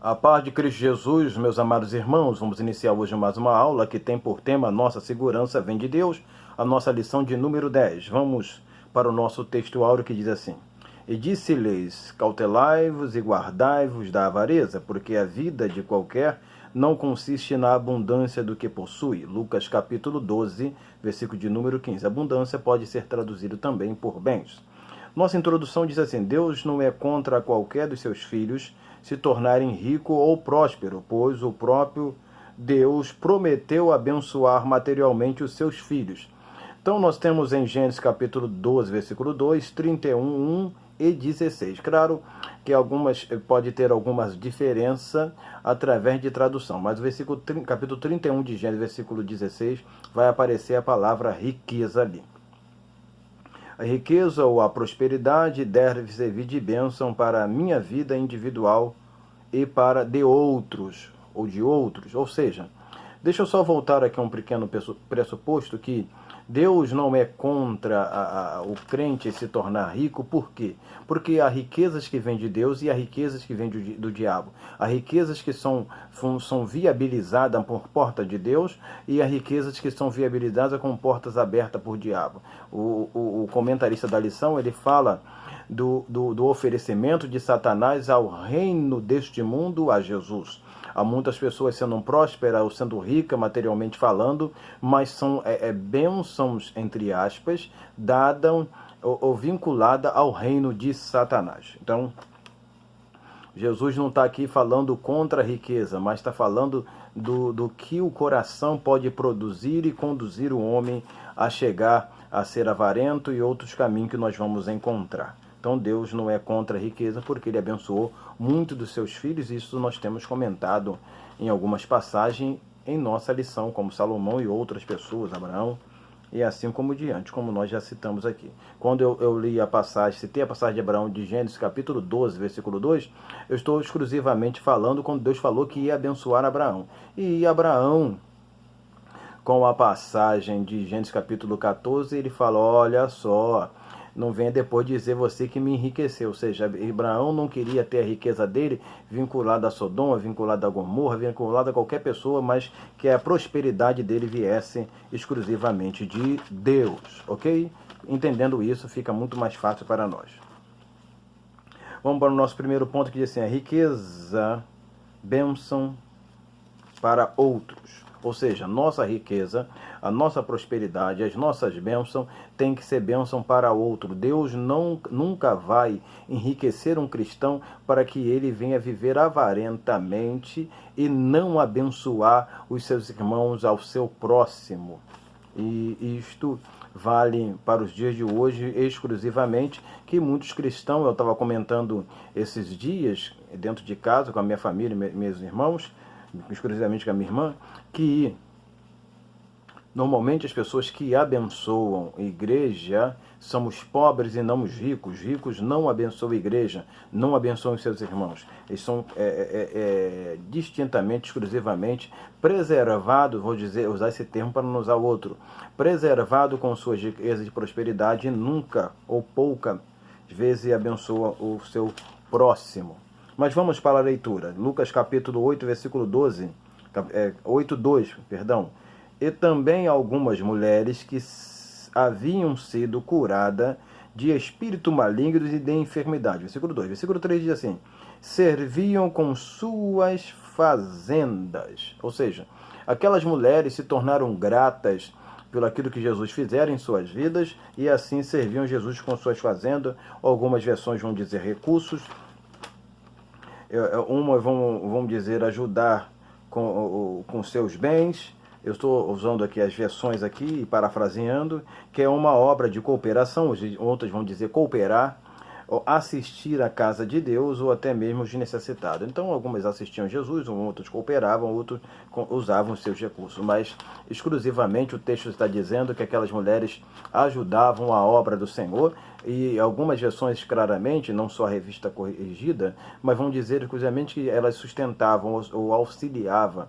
A paz de Cristo Jesus, meus amados irmãos, vamos iniciar hoje mais uma aula que tem por tema Nossa segurança vem de Deus, a nossa lição de número 10. Vamos para o nosso texto áureo que diz assim: E disse-lhes, cautelai-vos e guardai-vos da avareza, porque a vida de qualquer não consiste na abundância do que possui. Lucas capítulo 12, versículo de número 15. Abundância pode ser traduzido também por bens. Nossa introdução diz assim: Deus não é contra qualquer dos seus filhos se tornarem rico ou próspero, pois o próprio Deus prometeu abençoar materialmente os seus filhos. Então nós temos em Gênesis capítulo 12, versículo 2, 31, 1 e 16. Claro que pode ter algumas diferenças através de tradução, mas o capítulo 31 de Gênesis, versículo 16, vai aparecer a palavra riqueza ali. A riqueza ou a prosperidade deve servir de bênção para a minha vida individual e para de outros. Ou seja, deixa eu só voltar aqui a um pequeno pressuposto que Deus não é contra o crente se tornar rico. Por quê? Porque há riquezas que vêm de Deus e há riquezas que vêm do diabo. Há riquezas que são viabilizadas por porta de Deus e há riquezas que são viabilizadas com portas abertas por diabo. O comentarista da lição, ele fala do oferecimento de Satanás ao reino deste mundo a Jesus. Há muitas pessoas sendo prósperas ou sendo ricas materialmente falando, mas são bênçãos, entre aspas, dadas ou vinculadas ao reino de Satanás. Então, Jesus não está aqui falando contra a riqueza, mas está falando do que o coração pode produzir e conduzir o homem a chegar a ser avarento e outros caminhos que nós vamos encontrar. Então Deus não é contra a riqueza porque Ele abençoou muito dos seus filhos. Isso nós temos comentado em algumas passagens em nossa lição, como Salomão e outras pessoas, Abraão, e assim como diante, como nós já citamos aqui. Quando eu li a passagem, citei a passagem de Abraão de Gênesis, capítulo 12, versículo 2, eu estou exclusivamente falando quando Deus falou que ia abençoar Abraão. E Abraão, com a passagem de Gênesis capítulo 14, ele fala: olha só, não venha depois dizer você que me enriqueceu. Ou seja, Abraão não queria ter a riqueza dele vinculada a Sodoma, vinculada a Gomorra, vinculada a qualquer pessoa, mas que a prosperidade dele viesse exclusivamente de Deus, ok? Entendendo isso, fica muito mais fácil para nós. Vamos para o nosso primeiro ponto, que diz assim: a riqueza, bênção para outros. Ou seja, nossa riqueza, a nossa prosperidade, as nossas bênçãos tem que ser bênção para outro. Deus nunca vai enriquecer um cristão para que ele venha viver avarentamente e não abençoar os seus irmãos ao seu próximo. E isto vale para os dias de hoje exclusivamente, que muitos cristãos, eu estava comentando esses dias dentro de casa com a minha família, meus irmãos, exclusivamente com a minha irmã, que normalmente as pessoas que abençoam a igreja são os pobres e não os ricos. Os ricos não abençoam a igreja, não abençoam os seus irmãos. Eles são distintamente, exclusivamente preservados, vou usar esse termo para não usar outro, preservado com suas riquezas de prosperidade e nunca ou poucas vezes abençoa o seu próximo. Mas vamos para a leitura. Lucas capítulo 8, versículo 12, 8:2, perdão. E também algumas mulheres que haviam sido curadas de espírito malignos e de enfermidade. Versículo 2. Versículo 3 diz assim: serviam com suas fazendas. Ou seja, aquelas mulheres se tornaram gratas pelo aquilo que Jesus fizera em suas vidas e assim serviam Jesus com suas fazendas. Algumas versões vão dizer recursos. Umas vão dizer ajudar com seus bens. Eu estou usando aqui as versões aqui, parafraseando, que é uma obra de cooperação. Outras vão dizer cooperar, assistir à casa de Deus ou até mesmo os necessitados. Então algumas assistiam Jesus, outros cooperavam, outros usavam os seus recursos. Mas exclusivamente o texto está dizendo que aquelas mulheres ajudavam a obra do Senhor. E algumas versões claramente, não só a revista corrigida, mas vão dizer exclusivamente que elas sustentavam ou auxiliavam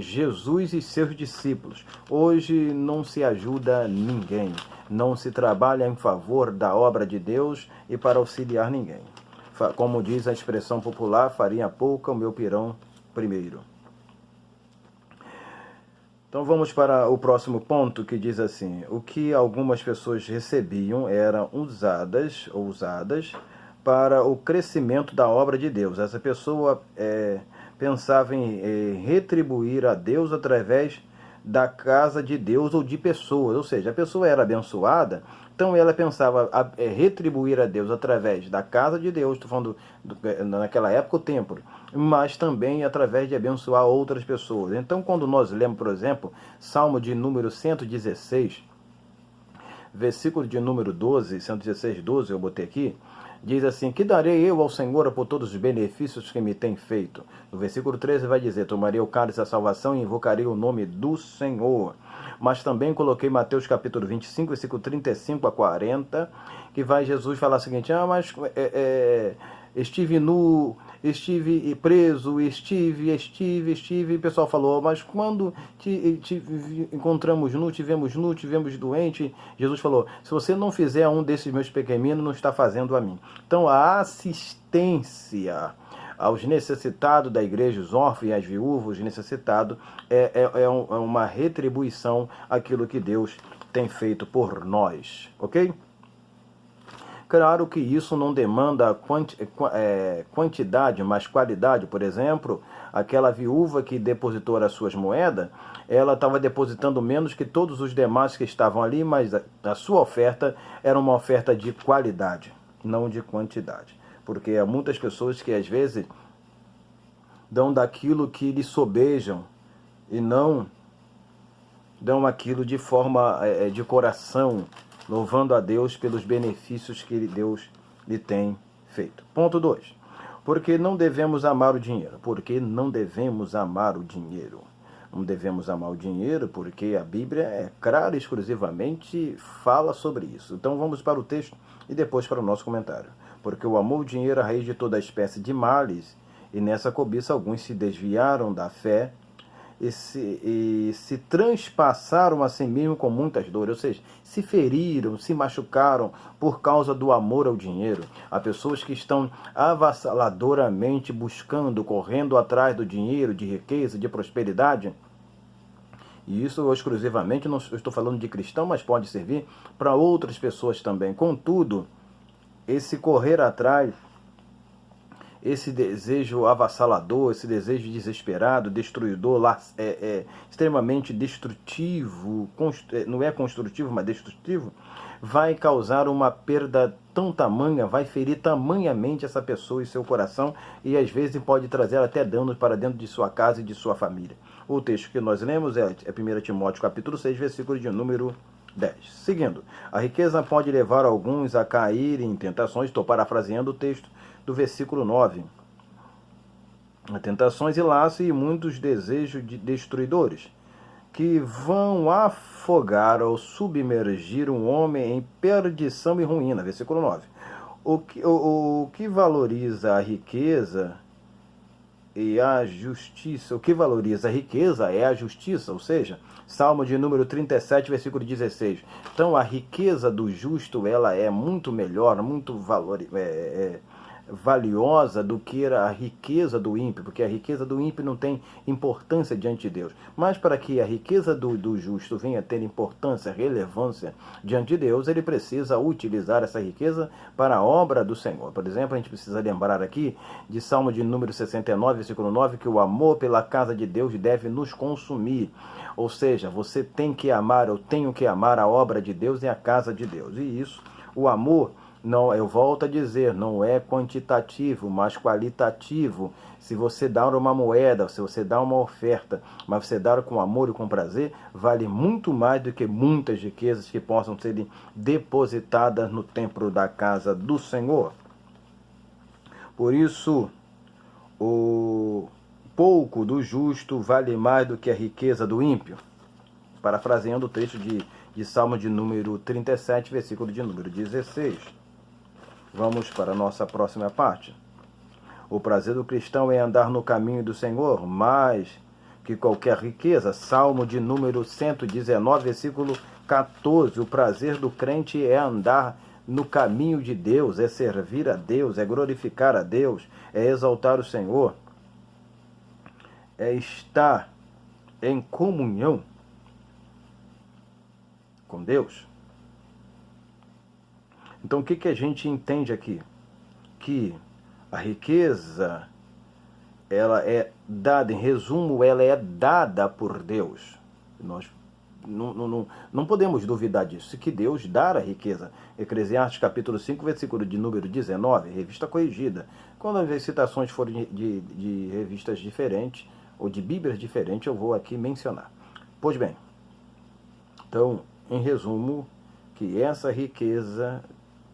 Jesus e seus discípulos. Hoje não se ajuda ninguém, não se trabalha em favor da obra de Deus e para auxiliar ninguém. como diz a expressão popular, farinha pouca, o meu pirão primeiro. Então vamos para o próximo ponto, que diz assim: o que algumas pessoas recebiam eram usadas para o crescimento da obra de Deus. Essa pessoa pensava em retribuir a Deus através da casa de Deus ou de pessoas, ou seja, a pessoa era abençoada, então ela pensava retribuir a Deus através da casa de Deus, estou falando naquela época o templo, mas também através de abençoar outras pessoas. Então quando nós lemos, por exemplo, Salmo de número 116, versículo de número 12, 116, 12, eu botei aqui, diz assim: que darei eu ao Senhor por todos os benefícios que me tem feito? No versículo 13 vai dizer: tomarei o cálice da salvação e invocarei o nome do Senhor. Mas também coloquei Mateus capítulo 25, versículo 35 a 40, que vai Jesus falar o seguinte: mas estive nu, estive preso, estive, e o pessoal falou: mas quando te encontramos nu, tivemos doente? Jesus falou: se você não fizer um desses meus pequeninos, não está fazendo a mim. Então a assistência aos necessitados da igreja, os órfãos e as viúvas, os necessitados, é uma retribuição àquilo que Deus tem feito por nós, ok? Claro que isso não demanda quantidade, mas qualidade. Por exemplo, aquela viúva que depositou as suas moedas, ela estava depositando menos que todos os demais que estavam ali, mas a sua oferta era uma oferta de qualidade, não de quantidade. Porque há muitas pessoas que às vezes dão daquilo que lhe sobejam e não dão aquilo de forma de coração, louvando a Deus pelos benefícios que Deus lhe tem feito. Ponto 2. Porque não devemos amar o dinheiro. Porque não devemos amar o dinheiro. Não devemos amar o dinheiro porque a Bíblia, clara e exclusivamente, fala sobre isso. Então vamos para o texto e depois para o nosso comentário. Porque o amor ao dinheiro é a raiz de toda espécie de males, e nessa cobiça alguns se desviaram da fé e se transpassaram a si mesmo com muitas dores, ou seja, se feriram, se machucaram por causa do amor ao dinheiro. Há pessoas que estão avassaladoramente buscando, correndo atrás do dinheiro, de riqueza, de prosperidade. E isso exclusivamente, não estou falando de cristão, mas pode servir para outras pessoas também. Contudo, esse correr atrás, esse desejo avassalador, esse desejo desesperado, destruidor, extremamente destrutivo, não é construtivo, mas destrutivo, vai causar uma perda tão tamanha, vai ferir tamanhamente essa pessoa e seu coração, e às vezes pode trazer até danos para dentro de sua casa e de sua família. O texto que nós lemos é 1 Timóteo capítulo 6, versículo de número 10. Seguindo, a riqueza pode levar alguns a cair em tentações, estou parafraseando o texto do versículo 9. Tentações e laços e muitos desejos destruidores, que vão afogar ou submergir um homem em perdição e ruína. Versículo 9. O que valoriza a riqueza e a justiça, o que valoriza a riqueza é a justiça, ou seja, Salmo de número 37, versículo 16. Então a riqueza do justo, ela é muito melhor, muito valiosa do que a riqueza do ímpio, porque a riqueza do ímpio não tem importância diante de Deus. Mas para que a riqueza do justo venha a ter importância, relevância diante de Deus, ele precisa utilizar essa riqueza para a obra do Senhor. Por exemplo, a gente precisa lembrar aqui de Salmo de número 69, versículo 9, que o amor pela casa de Deus deve nos consumir. Ou seja, você tem que amar, eu tenho que amar a obra de Deus e a casa de Deus. E isso, o amor, não, eu volto a dizer, não é quantitativo, mas qualitativo. Se você dar uma moeda, se você dá uma oferta, mas você dar com amor e com prazer, vale muito mais do que muitas riquezas que possam ser depositadas no templo da casa do Senhor. Por isso, o pouco do justo vale mais do que a riqueza do ímpio. Parafraseando o texto de Salmo de número 37, versículo de número 16. Vamos para a nossa próxima parte. O prazer do cristão é andar no caminho do Senhor, mais que qualquer riqueza. Salmo de número 119, versículo 14. O prazer do crente é andar no caminho de Deus, é servir a Deus, é glorificar a Deus, é exaltar o Senhor, é estar em comunhão com Deus. Então o que a gente entende aqui? Que a riqueza, ela é dada, em resumo, ela é dada por Deus. Nós não podemos duvidar disso, que Deus dá a riqueza. Eclesiastes capítulo 5, versículo de número 19, revista corrigida. Quando as citações forem de revistas diferentes, ou de Bíblias diferentes, eu vou aqui mencionar. Pois bem, então, em resumo, que essa riqueza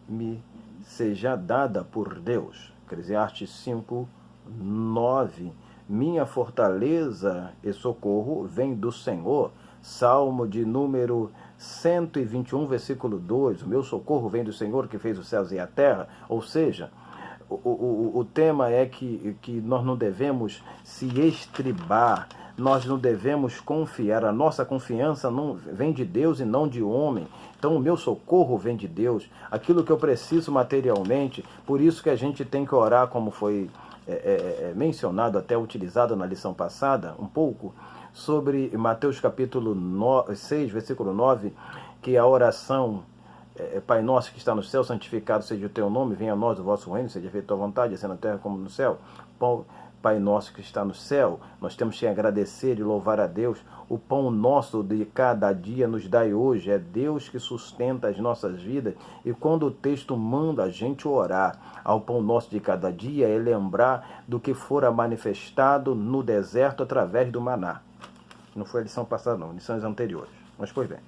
me seja dada por Deus. Eclesiastes 5, 9. Minha fortaleza e socorro vem do Senhor. Salmo de número 121, versículo 2. O meu socorro vem do Senhor que fez os céus e a terra. Ou seja, o tema é que nós não devemos se estribar, nós não devemos confiar, a nossa confiança não vem de Deus e não de homem. Então o meu socorro vem de Deus, aquilo que eu preciso materialmente. Por isso que a gente tem que orar, como foi mencionado, até utilizado na lição passada, um pouco, sobre Mateus capítulo 6, versículo 9, que a oração Pai nosso que está no céu, santificado seja o teu nome, venha a nós o vosso reino, seja feita a tua vontade, assim na terra como no céu. Pai nosso que está no céu, nós temos que agradecer e louvar a Deus. O pão nosso de cada dia nos dai hoje. É Deus que sustenta as nossas vidas. E quando o texto manda a gente orar ao pão nosso de cada dia, é lembrar do que fora manifestado no deserto através do maná. Não foi a lição passada não, lições anteriores. Mas pois bem.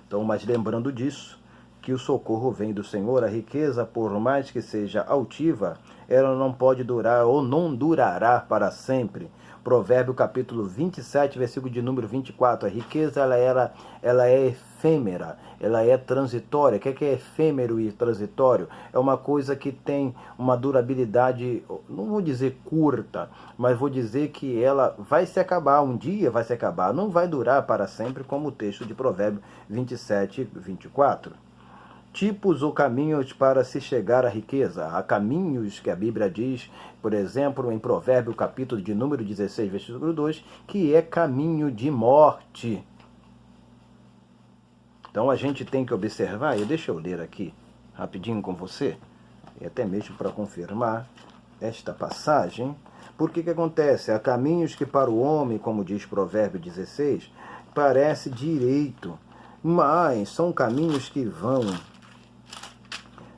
Então, mas lembrando disso, que o socorro vem do Senhor, a riqueza, por mais que seja altiva, ela não pode durar ou não durará para sempre. Provérbio capítulo 27, versículo de número 24. A riqueza ela é efêmera, ela é transitória. O que é efêmero e transitório? É uma coisa que tem uma durabilidade, não vou dizer curta, mas vou dizer que ela vai se acabar, um dia vai se acabar, não vai durar para sempre, como o texto de Provérbio 27, 24. Tipos ou caminhos para se chegar à riqueza. Há caminhos que a Bíblia diz, por exemplo, em Provérbio, capítulo de número 16, versículo 2, que é caminho de morte. Então a gente tem que observar, e deixa eu ler aqui rapidinho com você, e até mesmo para confirmar esta passagem. Porque que acontece? Há caminhos que para o homem, como diz Provérbio 16, parece direito, mas são caminhos que vão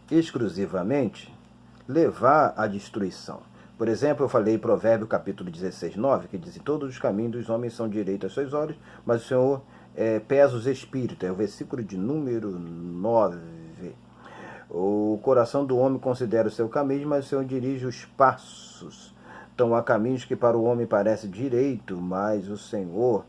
exclusivamente levar à destruição. Por exemplo, eu falei em Provérbio capítulo 16, 9, que diz: todos os caminhos dos homens são direitos aos seus olhos, mas o Senhor pesa os espíritos. É o versículo de número 9. O coração do homem considera o seu caminho, mas o Senhor dirige os passos. Então há caminhos que para o homem parece direito, mas o Senhor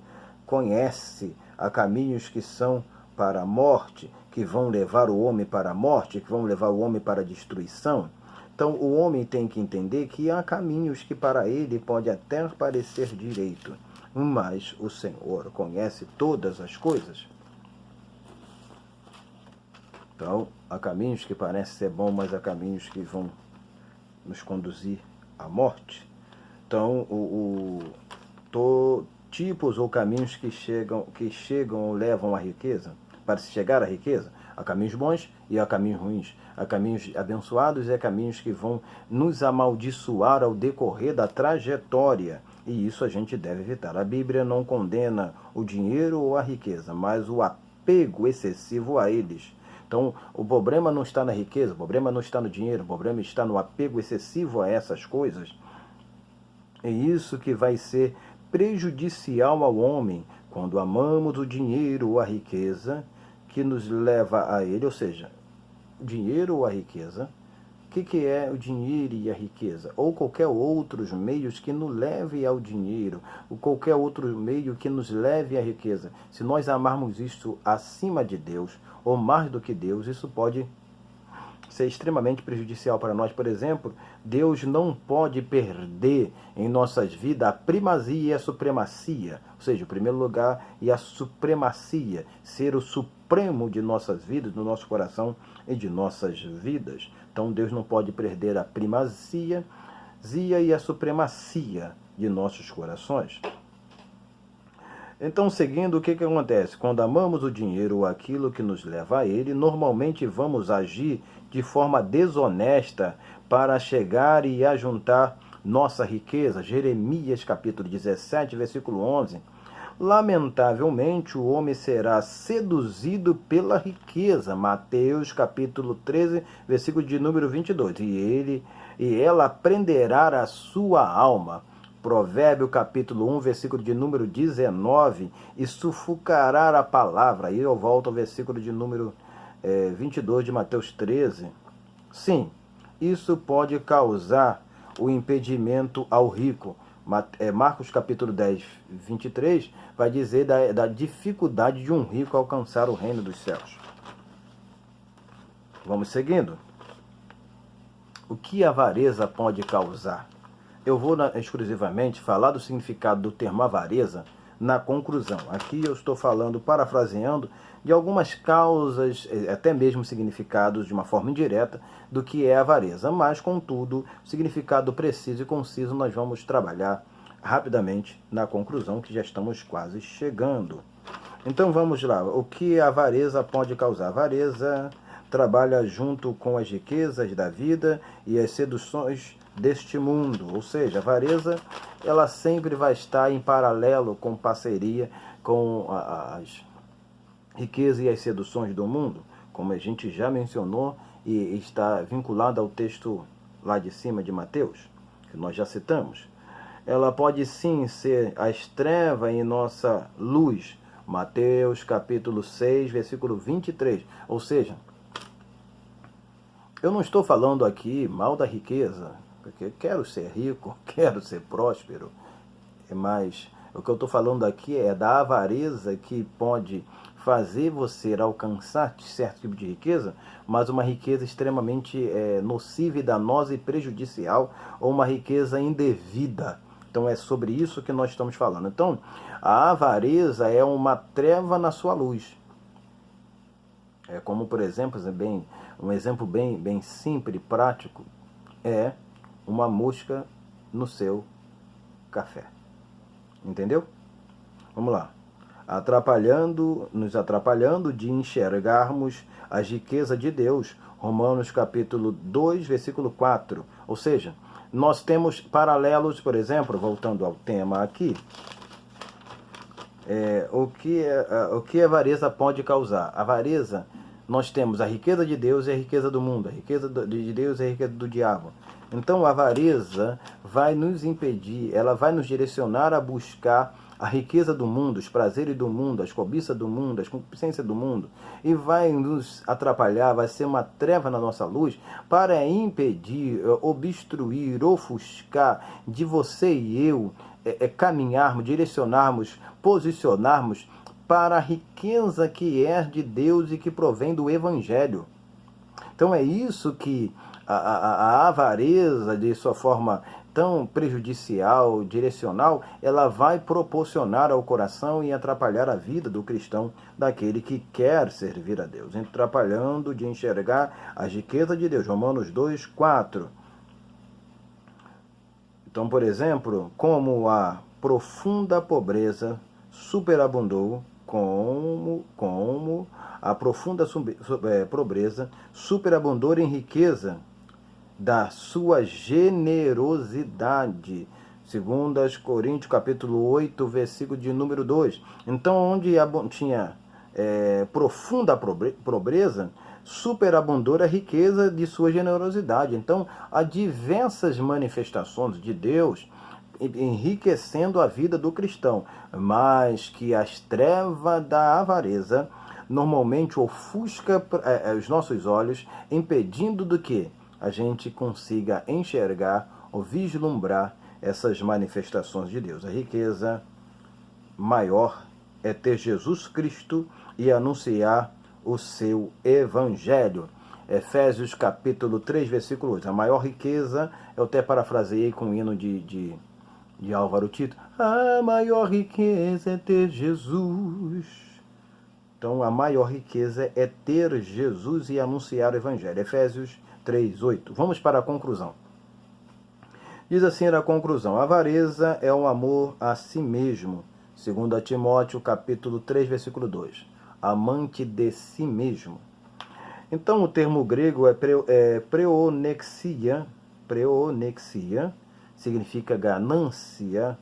conhece. Há caminhos que são para a morte, que vão levar o homem para a morte, que vão levar o homem para a destruição. Então o homem tem que entender que há caminhos que para ele pode até parecer direito, mas o Senhor conhece todas as coisas. Então há caminhos que parecem ser bons, mas há caminhos que vão nos conduzir à morte. Então tipos ou caminhos que chegam ou levam à riqueza. Para se chegar à riqueza, há caminhos bons e há caminhos ruins. Há caminhos abençoados e há caminhos que vão nos amaldiçoar ao decorrer da trajetória. E isso a gente deve evitar. A Bíblia não condena o dinheiro ou a riqueza, mas o apego excessivo a eles. Então, o problema não está na riqueza, o problema não está no dinheiro, o problema está no apego excessivo a essas coisas. É isso que vai ser prejudicial ao homem quando amamos o dinheiro ou a riqueza que nos leva a ele, ou seja, o dinheiro ou a riqueza. O que é o dinheiro e a riqueza? Ou qualquer outros meios que nos leve ao dinheiro, ou qualquer outro meio que nos leve à riqueza. Se nós amarmos isso acima de Deus, ou mais do que Deus, isso pode ser extremamente prejudicial para nós. Por exemplo, Deus não pode perder em nossas vidas a primazia e a supremacia, ou seja, o primeiro lugar e a supremacia, ser o supremo supremo de nossas vidas, do nosso coração e de nossas vidas. Então Deus não pode perder a primazia e a supremacia de nossos corações. Então, seguindo, o que acontece? Quando amamos o dinheiro ou aquilo que nos leva a ele, normalmente vamos agir de forma desonesta para chegar e ajuntar nossa riqueza. Jeremias capítulo 17, versículo 11. Lamentavelmente, o homem será seduzido pela riqueza. Mateus capítulo 13, versículo de número 22. E ela prenderá a sua alma. Provérbio capítulo 1, versículo de número 19, e sufocará a palavra. Aí eu volto ao versículo de número 22 de Mateus 13. Sim, isso pode causar o impedimento ao rico. Marcos capítulo 10, 23, vai dizer da dificuldade de um rico alcançar o reino dos céus. Vamos seguindo. O que a avareza pode causar? Eu vou exclusivamente falar do significado do termo avareza na conclusão. Aqui eu estou falando, parafraseando, de algumas causas, até mesmo significados de uma forma indireta, do que é avareza. Mas, contudo, significado preciso e conciso nós vamos trabalhar rapidamente na conclusão, que já estamos quase chegando. Então vamos lá. O que a avareza pode causar? A avareza trabalha junto com as riquezas da vida e as seduções deste mundo, ou seja, a avareza ela sempre vai estar em paralelo, com parceria com as riquezas e as seduções do mundo, como a gente já mencionou e está vinculada ao texto lá de cima de Mateus, que nós já citamos. Ela pode sim ser as trevas em nossa luz, Mateus capítulo 6, versículo 23, ou seja, eu não estou falando aqui mal da riqueza, porque quero ser rico, quero ser próspero, mas o que eu estou falando aqui é da avareza que pode fazer você alcançar certo tipo de riqueza, mas uma riqueza extremamente nociva e danosa e prejudicial, ou uma riqueza indevida. Então é sobre isso que nós estamos falando. Então, a avareza é uma treva na sua luz. É como, por exemplo, um exemplo bem simples e prático, é uma mosca no seu café. Entendeu? Vamos lá. Nos atrapalhando de enxergarmos as riquezas de Deus. Romanos capítulo 2, versículo 4. Ou seja, nós temos paralelos, por exemplo, voltando ao tema aqui, o que a avareza pode causar? A avareza, nós temos a riqueza de Deus e a riqueza do mundo. A riqueza de Deus e a riqueza do diabo. Então a avareza vai nos impedir, ela vai nos direcionar a buscar a riqueza do mundo, os prazeres do mundo, as cobiças do mundo, as concupiscências do mundo, e vai nos atrapalhar, vai ser uma treva na nossa luz para impedir, obstruir, ofuscar de você e eu caminharmos, direcionarmos, posicionarmos para a riqueza que é de Deus e que provém do Evangelho. Então é isso que a avareza, de sua forma tão prejudicial, direcional, ela vai proporcionar ao coração e atrapalhar a vida do cristão, daquele que quer servir a Deus, atrapalhando de enxergar a riqueza de Deus. Romanos 2, 4. Então, por exemplo, como a profunda pobreza superabundou, como a profunda pobreza superabundou em riqueza da sua generosidade. 2 Coríntios capítulo 8, versículo de número 2. Então, onde tinha profunda pobreza, superabundou a riqueza de sua generosidade. Então, há diversas manifestações de Deus enriquecendo a vida do cristão, mas que as trevas da avareza normalmente ofusca os nossos olhos, impedindo do que a gente consiga enxergar ou vislumbrar essas manifestações de Deus. A riqueza maior é ter Jesus Cristo e anunciar o seu Evangelho. Efésios capítulo 3, versículo 8. A maior riqueza, eu até parafraseei com o hino de Álvaro Tito. A maior riqueza é ter Jesus. Então, a maior riqueza é ter Jesus e anunciar o Evangelho. Efésios 3:8. Vamos para a conclusão. Diz assim na conclusão: a avareza é o amor a si mesmo. 2 Timóteo, capítulo 3, versículo 2. Amante de si mesmo. Então, o termo grego é preonexia. Preonexia significa ganância,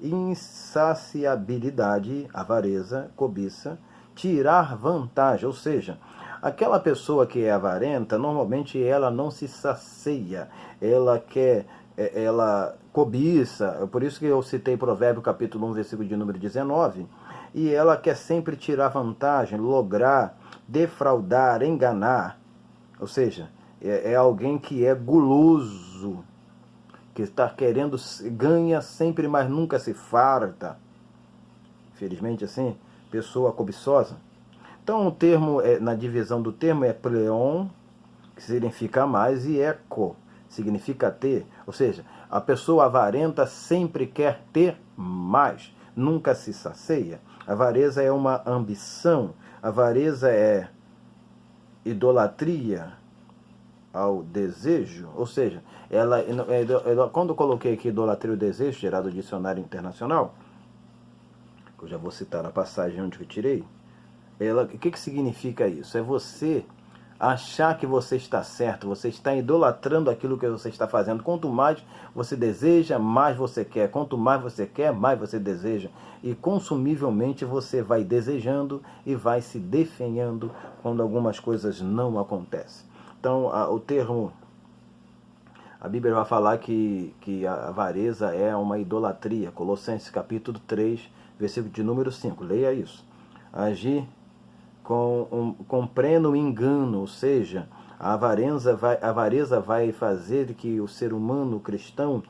insaciabilidade, avareza, cobiça, tirar vantagem, ou seja, aquela pessoa que é avarenta, normalmente ela não se sacia, ela quer, ela cobiça, por isso que eu citei Provérbio capítulo 1, versículo de número 19, e ela quer sempre tirar vantagem, lograr, defraudar, enganar, ou seja, é alguém que é guloso, que está querendo, ganha sempre, mas nunca se farta. Infelizmente, assim, pessoa cobiçosa. Então, o termo, na divisão do termo, é pleon, que significa mais, e eco, significa ter. Ou seja, a pessoa avarenta sempre quer ter mais, nunca se sacia. A avareza é uma ambição, a avareza é idolatria ao desejo, ou seja, quando eu coloquei aqui idolatria e o desejo, gerado do dicionário internacional, que eu já vou citar a passagem onde eu tirei, o que significa isso? É você achar que você está certo, você está idolatrando aquilo que você está fazendo. Quanto mais você deseja, mais você quer. Quanto mais você quer, mais você deseja. E consumivelmente você vai desejando e vai se definhando quando algumas coisas não acontecem. Então, o termo, a Bíblia vai falar que a avareza é uma idolatria. Colossenses capítulo 3, versículo de número 5. Leia isso. Agir com pleno engano, ou seja, a avareza vai fazer que o ser humano cristão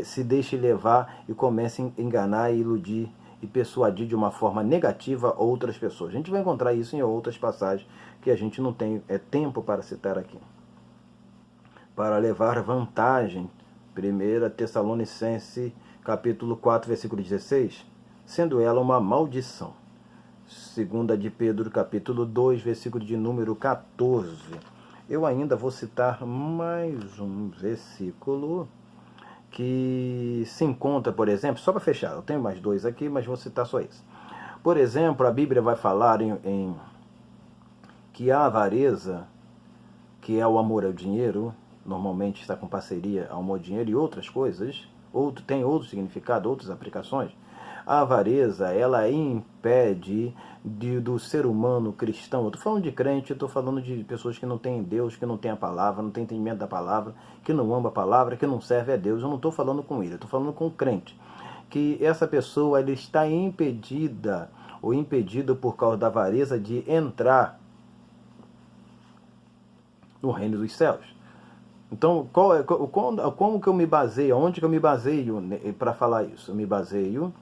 se deixe levar e comece a enganar, iludir e persuadir de uma forma negativa outras pessoas. A gente vai encontrar isso em outras passagens que a gente não tem tempo para citar aqui. Para levar vantagem, 1 Tessalonicenses capítulo 4, versículo 16, sendo ela uma maldição. 2 de Pedro, capítulo 2, versículo de número 14. Eu ainda vou citar mais um versículo que se encontra, por exemplo, só para fechar, eu tenho mais dois aqui, mas vou citar só esse. Por exemplo, a Bíblia vai falar em que a avareza, que é o amor ao dinheiro, normalmente está com parceria ao amor ao dinheiro e outras coisas, tem outro significado, outras aplicações. A avareza, ela impede do ser humano cristão, eu estou falando de crente, eu estou falando de pessoas que não têm Deus, que não têm a palavra, não têm entendimento da palavra, que não ama a palavra, que não serve a Deus. Eu não estou falando com ele, eu estou falando com o crente. Que essa pessoa ela está impedida, ou impedido por causa da avareza, de entrar no reino dos céus. Então, como que eu me baseio, onde que eu me baseio para falar isso? Eu me baseio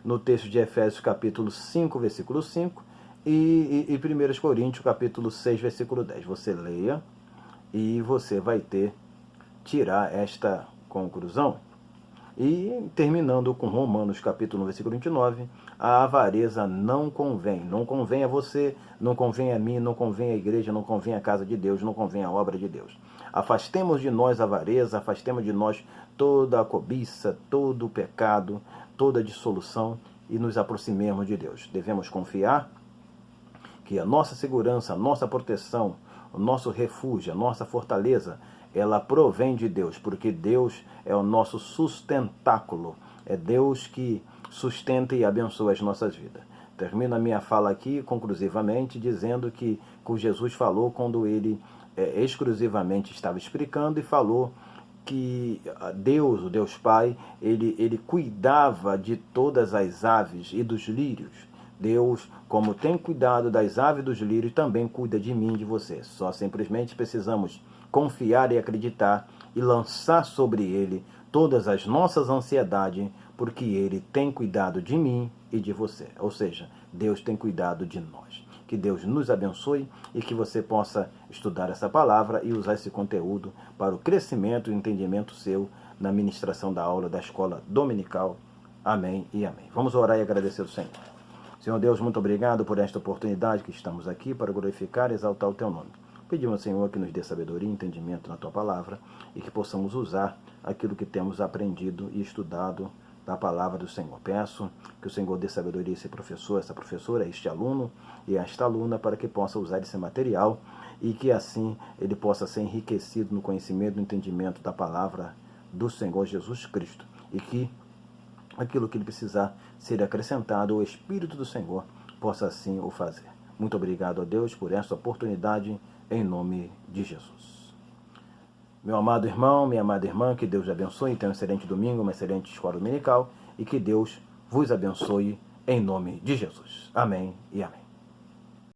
no texto de Efésios capítulo 5, versículo 5 e 1 Coríntios capítulo 6, versículo 10. Você leia e você vai tirar esta conclusão. E terminando com Romanos capítulo 1, versículo 29, a avareza não convém. Não convém a você, não convém a mim, não convém à igreja, não convém à casa de Deus, não convém à obra de Deus. Afastemos de nós a avareza, afastemos de nós toda a cobiça, todo o pecado, toda a dissolução e nos aproximemos de Deus. Devemos confiar que a nossa segurança, a nossa proteção, o nosso refúgio, a nossa fortaleza, ela provém de Deus, porque Deus é o nosso sustentáculo, é Deus que sustenta e abençoa as nossas vidas. Termino a minha fala aqui, conclusivamente, dizendo que Jesus falou quando ele exclusivamente estava explicando e falou que Deus, o Deus Pai, ele cuidava de todas as aves e dos lírios. Deus, como tem cuidado das aves e dos lírios, também cuida de mim e de você. Só simplesmente precisamos confiar e acreditar e lançar sobre Ele todas as nossas ansiedades, porque Ele tem cuidado de mim e de você. Ou seja, Deus tem cuidado de nós. Que Deus nos abençoe e que você possa estudar essa palavra e usar esse conteúdo para o crescimento e entendimento seu na ministração da aula da escola dominical. Amém e amém. Vamos orar e agradecer ao Senhor. Senhor Deus, muito obrigado por esta oportunidade que estamos aqui para glorificar e exaltar o Teu nome. Pedimos, Senhor, que nos dê sabedoria e entendimento na Tua palavra e que possamos usar aquilo que temos aprendido e estudado da palavra do Senhor. Peço que o Senhor dê sabedoria a esse professor, essa professora, a este aluno e a esta aluna para que possa usar esse material e que assim ele possa ser enriquecido no conhecimento e no entendimento da palavra do Senhor Jesus Cristo e que aquilo que ele precisar ser acrescentado, o Espírito do Senhor possa assim o fazer. Muito obrigado a Deus por esta oportunidade, em nome de Jesus. Meu amado irmão, minha amada irmã, que Deus abençoe, tenha um excelente domingo, uma excelente escola dominical e que Deus vos abençoe em nome de Jesus. Amém e amém.